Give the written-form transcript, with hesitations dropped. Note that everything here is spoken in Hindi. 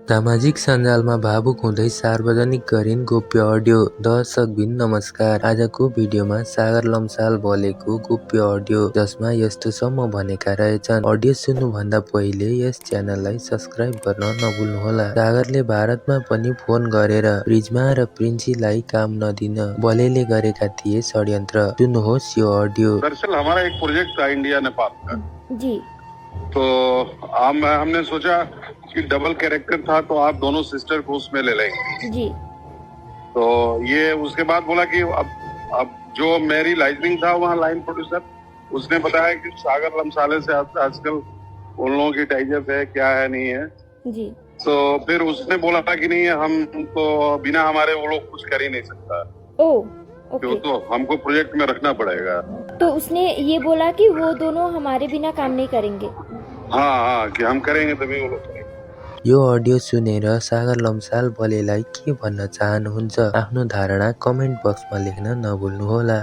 सामाजिक सञ्जालमा भावुक हुँदै सार्वजनिक गरिन् गोप्य अडियो। दर्शकबिन नमस्कार। आजको भिडियोमा सागर लम्साल बोलेको गोप्य अडियो, जसमा यस्तोसम्म भनेका रहेछन्। अडियो सुन्नुभन्दा पहिले यस च्यानललाई सब्स्क्राइब गर्न नभुल्नुहोला। सागरले भारतमा पनि फोन गरेर प्रिज्मा र प्रिन्सीलाई काम नदिन बोलेले गरेका थिए षड्यन्त्र। सुन्नुहोस् यो अडियो। दरअसल हमारा एक प्रोजेक्ट था इंडिया नेपाल का जी। तो हमने सोचा कि डबल कैरेक्टर था तो आप दोनों सिस्टर को उसमें ले लेंगे जी। तो ये उसके बाद बोला कि अब जो मेरी लाइटनिंग था वहाँ लाइन प्रोड्यूसर, उसने बताया कि सागर लम्साले से आजकल उन लोगों की टाइजअप है, क्या है नहीं है जी। तो फिर उसने बोला था कि नहीं हम तो बिना हमारे वो लोग कुछ कर ही नहीं सकता। ओके। तो हमको प्रोजेक्ट में रखना पड़ेगा। तो उसने ये बोला कि वो दोनों हमारे बिना काम नहीं करेंगे। हाँ, कि हम करेंगे तभी वो लोग करेंगे। यो अडियो सुनेर सागर लम्साल बोलेलाई के भन्न चाहनुहुन्छ? आफ्नो धारणा कमेन्ट बक्समा लेख्न नभुल्नुहोला।